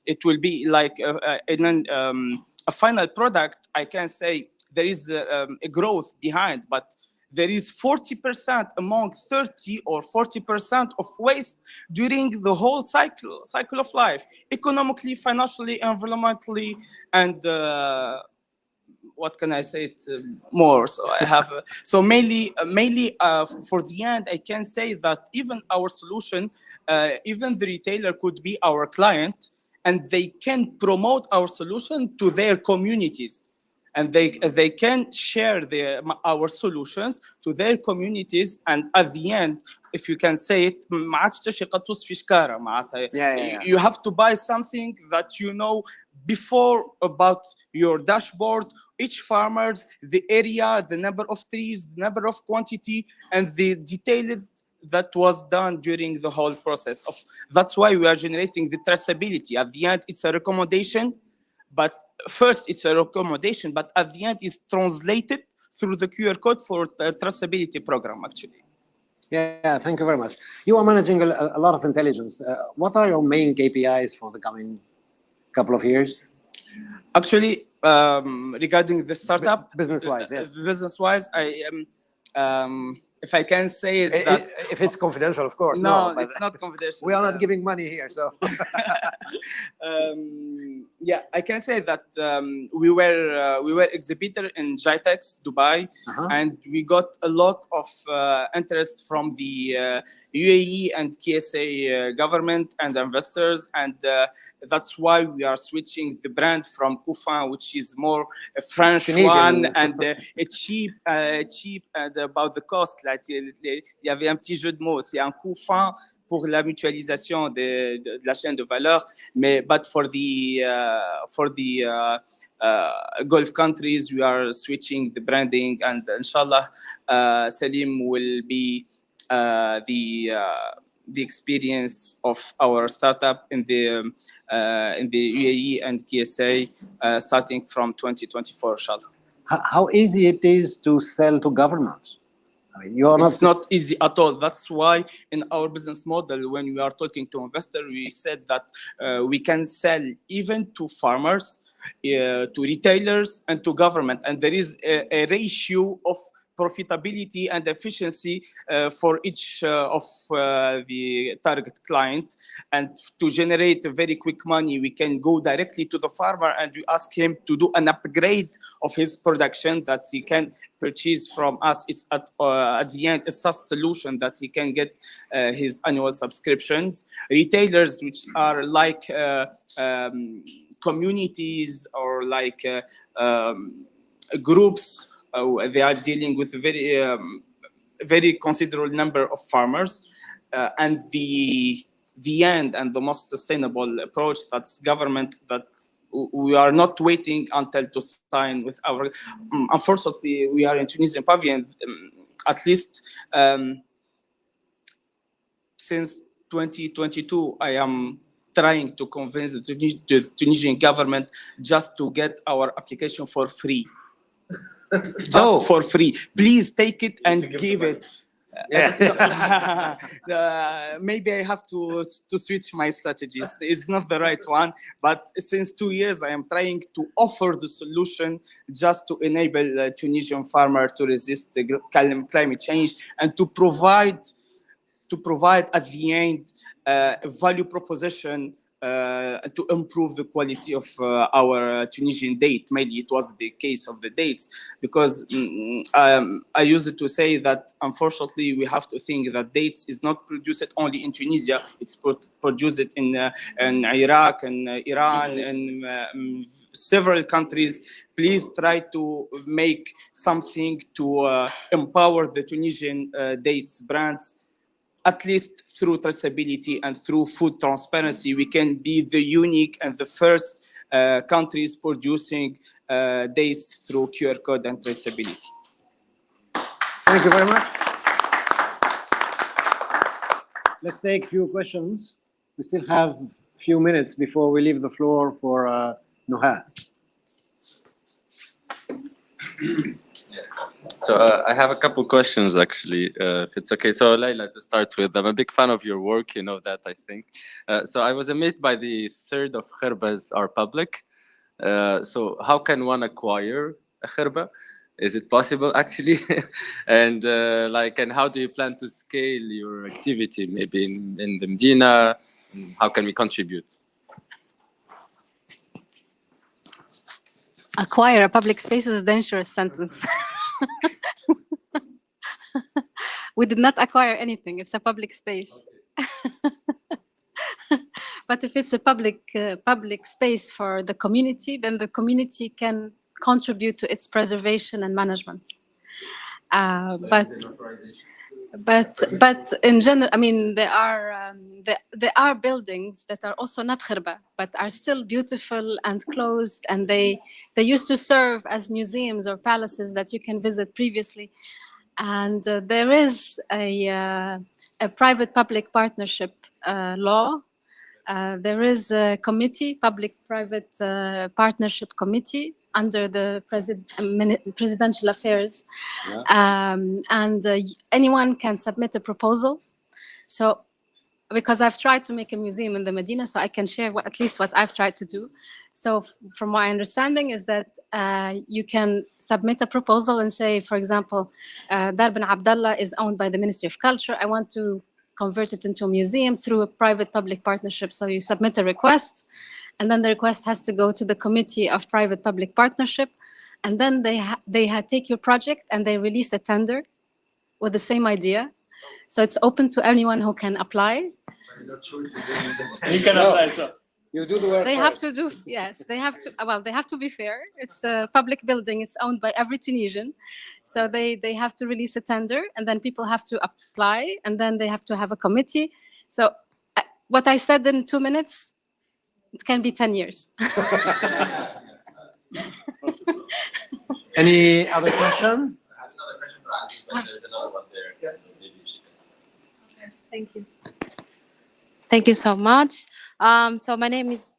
S8: it will be like a final product. I can say there is a growth behind, but there is 40% among 30 or 40% of waste during the whole cycle of life, economically, financially, environmentally, and what can I say it more? So I have so mainly for the end, I can say that even our solution, even the retailer could be our client, and they can promote our solution to their communities. And they can share our solutions to their communities, and at the end, if you can say it, you have to buy something that you know before about your dashboard, each farmers, the area, the number of trees, the number of quantity, and the detailed that was done during the whole process of. That's why we are generating the traceability. At the end, it's a recommendation, but first it's a recommendation, but at the end it's translated through the QR code for the traceability program actually.
S1: Yeah, thank you very much. You are managing a lot of intelligence. What are your main KPIs for the coming couple of years?
S8: Actually, regarding the startup,
S1: business-wise, yes.
S8: Business-wise, I am. If I can say it, that
S1: if it's confidential, of course.
S8: No, it's not confidential.
S1: We are not giving money here, so.
S8: Yeah, I can say that we were exhibitor in GITEX Dubai, and we got a lot of interest from the UAE and KSA government and investors, and that's why we are switching the brand from Koofin, which is more a French Tunisian one, and cheap and about the cost. Like, il y avait un petit jeu de mots. C'est un Koofin pour la mutualisation de la chaîne de valeur, mais but for the Gulf countries, we are switching the branding, and inshallah, Salim will be the experience of our startup in the UAE and KSA starting from 2024, inshallah.
S1: How easy it is to sell to governments? I mean, it's
S8: not easy at all. That's why in our business model, when we are talking to investors, we said that we can sell even to farmers, to retailers, and to government. And there is a ratio of profitability and efficiency for each of the target client. And to generate very quick money, we can go directly to the farmer and we ask him to do an upgrade of his production that he can purchase from us. It's at the end a SaaS solution that he can get his annual subscriptions. Retailers, which are like communities or like groups, they are dealing with a very considerable number of farmers, and the end and the most sustainable approach, that's government, that we are not waiting until to sign with our. Unfortunately, we are in Tunisian pavilion. At least since 2022, I am trying to convince the Tunisian government just to get our application for free. Just for free. Please take it and give it. Maybe I have to switch my strategies. It's not the right one, but since 2 years I am trying to offer the solution just to enable Tunisian farmer to resist the climate change and to provide at the end a value proposition to improve the quality of our Tunisian date. Mainly it was the case of the dates, because I used to say that unfortunately we have to think that dates is not produced only in Tunisia, it's produced in Iraq and Iran and several countries. Please try to make something to empower the Tunisian dates brands. At least through traceability and through food transparency, we can be the unique and the first countries producing dates through QR code and traceability.
S1: Thank you very much. let's take a few questions. We still have a few minutes before we leave the floor for Nuha.
S9: So I have a couple questions, actually, if it's okay. So Leila, to start with, I'm a big fan of your work, you know that, I think. So I was amazed by the third of khirbas are public. So how can one acquire a khirba? Is it possible, actually? And and how do you plan to scale your activity, maybe in the Medina? How can we contribute?
S7: Acquire a public space is a dangerous sentence. We did not acquire anything. It's a public space. But if it's a public space for the community, then the community can contribute to its preservation and management. But in general, I mean, there are buildings that are also not khirba, but are still beautiful and closed, and they used to serve as museums or palaces that you can visit previously. And there is a private-public partnership law. There is a committee, public-private partnership committee under the presidential affairs. Yeah. Anyone can submit a proposal. So, because I've tried to make a museum in the Medina, so I can share at least what I've tried to do. So from my understanding is that you can submit a proposal and say, for example, Dar bin Abdallah is owned by the Ministry of Culture. I want to convert it into a museum through a private-public partnership. So you submit a request, and then the request has to go to the Committee of Private-Public Partnership, and then they take your project and they release a tender with the same idea. So it's open to anyone who can apply.
S2: You can apply. So.
S1: You do the work.
S7: They have to do, yes, they have to, well, they have to be fair. It's a public building. It's owned by every Tunisian. So they have to release a tender, and then people have to apply, and then they have to have a committee. So what I said in 2 minutes, it can be 10 years.
S1: Any other question?
S9: I have another question for Aziz, but there's another one there. Yes. Maybe she can.
S10: Okay, thank you. Thank you so much. So my name is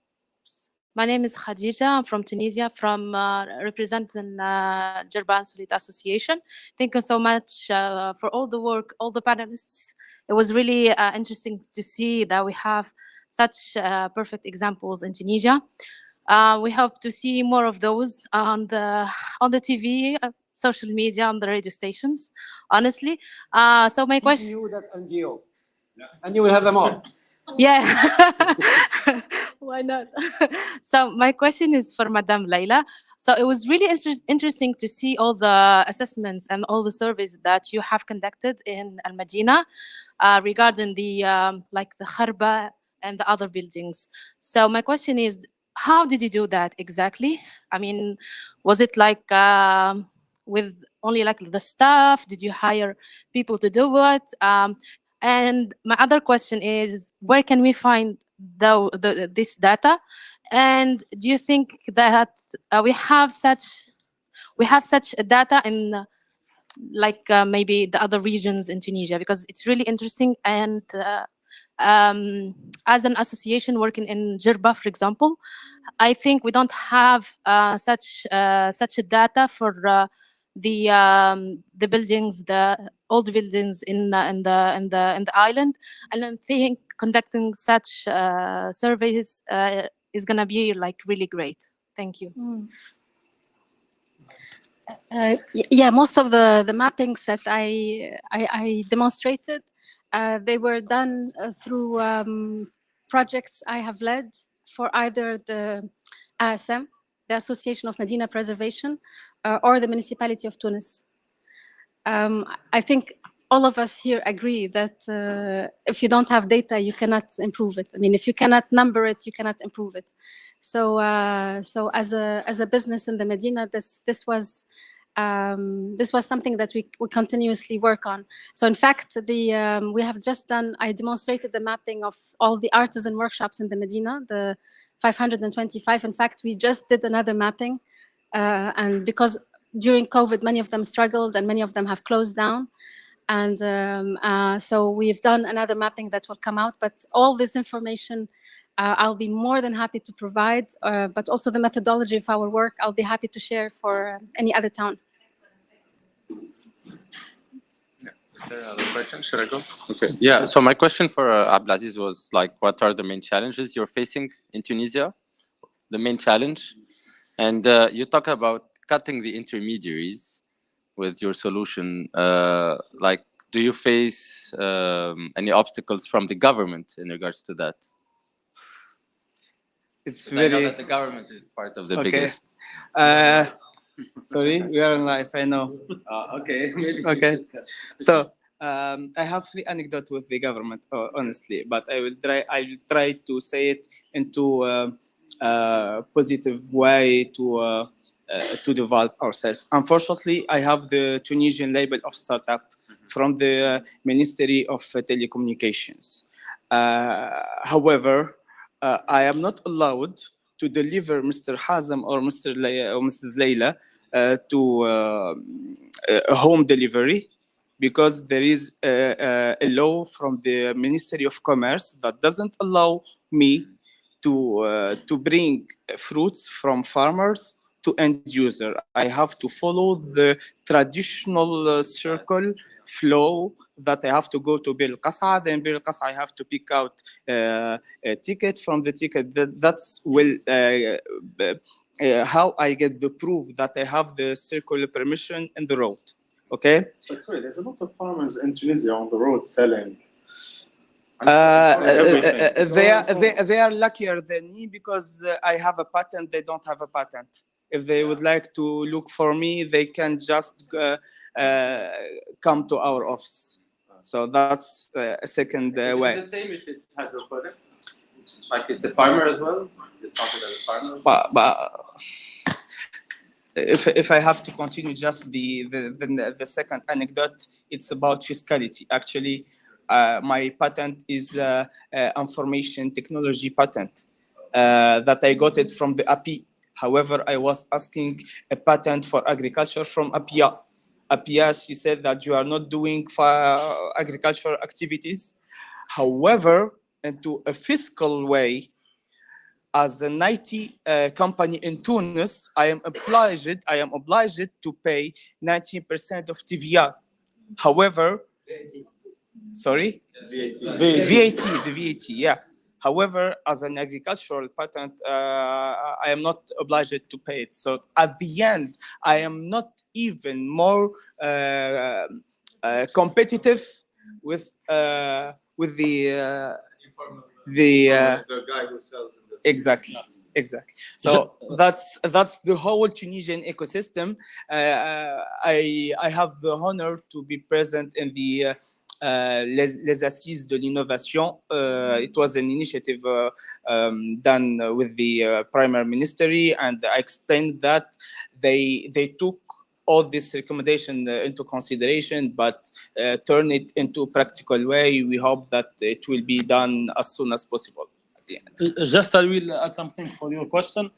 S10: Khadija. I'm from Tunisia, from representing Jerban Solid Association. Thank you so much for all the work, all the panelists. It was really interesting to see that we have such perfect examples in Tunisia. We hope to see more of those on the TV, social media, on the radio stations. Honestly, so my question.
S1: NGO, and you will have them all.
S10: Yeah, why not? So my question is for Madame Leila. So it was really interesting to see all the assessments and all the surveys that you have conducted in Al Medina regarding the like the kharba and the other buildings. So my question is, how did you do that exactly? I mean, was it like with only like the staff? Did you hire people to do it? And my other question is, where can we find this data? And do you think that we have such data in like maybe the other regions in Tunisia? Because it's really interesting. And as an association working in Jerba, for example, I think we don't have such a data for the buildings, the old buildings in the island, and I think conducting such surveys is gonna be like really great. Thank you.
S7: Yeah, most of the mappings that I demonstrated, they were done through projects I have led for either the ASM, the Association of Medina Preservation, or the Municipality of Tunis. I think all of us here agree that if you don't have data, you cannot improve it. I mean, if you cannot number it, you cannot improve it. So, so as a business in the Medina, this was something that we continuously work on. So in fact, we have just done, I demonstrated the mapping of all the artisan workshops in the Medina, the 525. In fact, we just did another mapping. And because during COVID, many of them struggled and many of them have closed down. And so we've done another mapping that will come out, but all this information I'll be more than happy to provide, but also the methodology of our work, I'll be happy to share for any other town.
S9: Is there another question? Should I go? Okay. Yeah. So my question for Abdellaziz was like, what are the main challenges you're facing in Tunisia? The main challenge, and you talk about cutting the intermediaries with your solution. Like, do you face any obstacles from the government in regards to that?
S8: It's
S9: I know
S8: very
S9: that the government is part of the
S8: okay.
S9: biggest.
S8: Sorry, we are in live. I know.
S9: Okay. Maybe
S8: Okay. So I have 3 anecdotes with the government, honestly, but I will try to say it into a positive way to develop ourselves. Unfortunately, I have the Tunisian label of startup from the Ministry of Telecommunications. However, I am not allowed to deliver Mr. Hazem or Mrs. Leila to a home delivery, because there is a law from the Ministry of Commerce that doesn't allow me to bring fruits from farmers to end user. I have to follow the traditional circle flow that I have to go to Bir Qas'a, then Bir Qas'a I have to pick out a ticket. From the ticket, that's how I get the proof that I have the circular permission in the road. Okay.
S11: But sorry, there's a lot of farmers in Tunisia on the road selling.
S8: They are luckier than me because I have a patent. They don't have a patent. If they would like to look for me, they can just come to our office. So that's a second way.
S9: Is it the same if it's hydroponic? Like it's a farmer as well? You're talking as a farmer?
S8: But if I have to continue just the second anecdote, it's about fiscality. Actually, my patent is information technology patent that I got it from the API. However, I was asking a patent for agriculture from APIA. APIA, she said that you are not doing agricultural activities. However, into a fiscal way, as an IT company in Tunis, I am obliged to pay 19% of TVA. However, sorry, VAT, the VAT, yeah. However, as an agricultural patent, I am not obliged to pay it. So at the end, I am not even more competitive with the
S11: guy who sells in this.
S8: Exactly. So that's the whole Tunisian ecosystem. I have the honor to be present in the Les Assises de l'Innovation. It was an initiative done with the Prime Ministry, and I explained that they took all this recommendation into consideration, but turn it into a practical way. We hope that it will be done as soon as possible.
S2: Just I will add something for your question,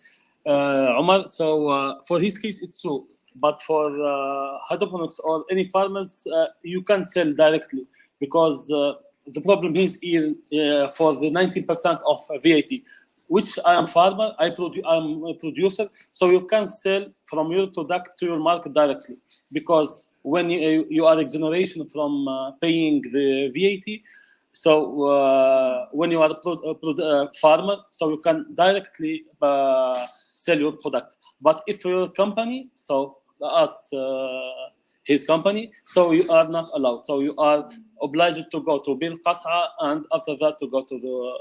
S2: Omar. So for his case, it's true. But for hydroponics or any farmers, you can sell directly, because the problem is here for the 19% of VAT, which I am farmer, I'm a producer, so you can sell from your product to your market directly, because when you are exoneration from paying the VAT, so when you are a farmer, so you can directly sell your product. But if you're a company, so us, his company, so you are not allowed. So you are obliged to go to Bir Qas'a, and after that to go to the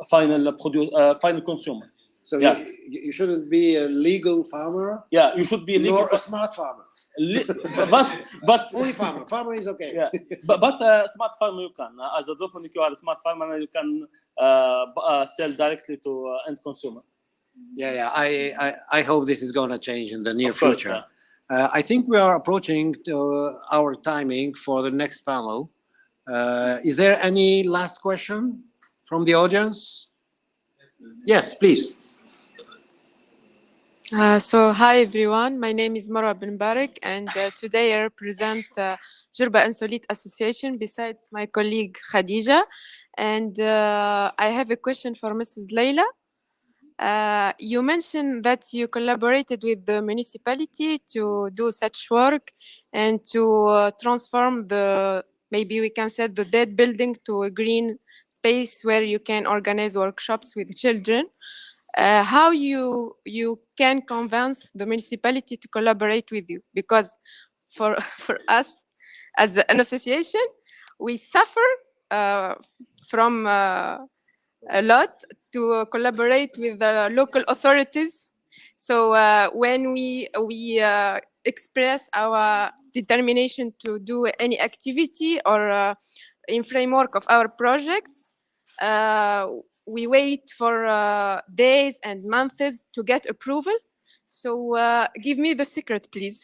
S2: final consumer.
S1: So
S2: yes.
S1: you shouldn't be a legal farmer.
S2: Yeah, you should be legal.
S1: Nor a smart farmer.
S2: But
S1: only farmer. Farmer is okay.
S2: Yeah, but smart farmer you can. As a hydroponic, you are a smart farmer, and you can sell directly to end consumer.
S1: Yeah. I hope this is going to change in the near future. I think we are approaching our timing for the next panel. Is there any last question from the audience? Yes, please.
S12: So hi everyone, my name is Marwa bin Barak, and today I represent Jurba and Solid Association besides my colleague Khadija. And I have a question for Mrs. Leila. You mentioned that you collaborated with the municipality to do such work and to transform maybe we can say the dead building to a green space where you can organize workshops with children. How you can convince the municipality to collaborate with you? Because for us as an association, we suffer from a lot to collaborate with the local authorities. So when we express our determination to do any activity or in framework of our projects, we wait for days and months to get approval. So give me the secret, please.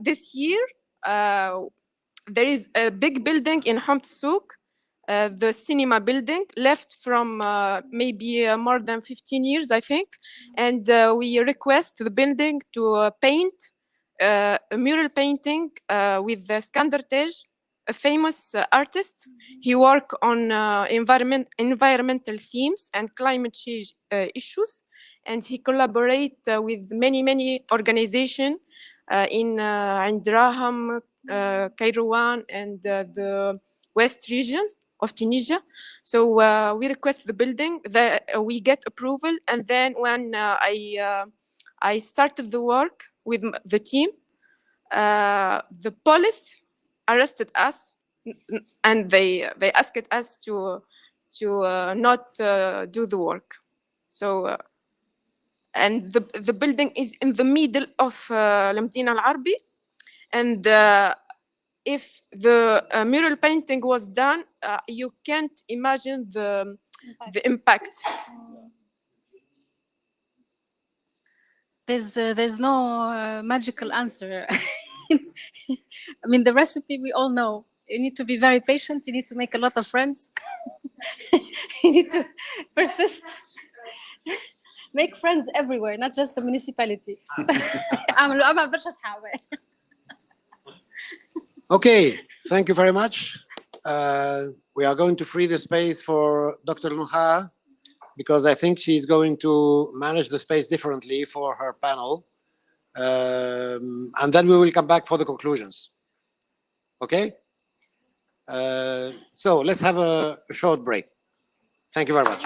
S12: This year, there is a big building in Homt Souk, the cinema building, left from maybe more than 15 years, I think. And we request the building to paint a mural painting with the Skander Tej, a famous artist. He worked on environmental themes and climate change issues. And he collaborates with many organizations in Indraham, Kairouan, and the west regions of Tunisia. So we request the building, we get approval, and then when I started the work with the team, the police arrested us, and they asked us to not do the work. So and the building is in the middle of Lamdina Al-Arbi, and if the mural painting was done, you can't imagine the impact.
S7: There's no magical answer. I mean, the recipe we all know. You need to be very patient. You need to make a lot of friends. You need to persist. Make friends everywhere, not just the municipality.
S1: Okay, thank you very much. We are going to free the space for Dr. Nuha, because I think she's going to manage the space differently for her panel. And then we will come back for the conclusions. Okay? So let's have a short break. Thank you very much.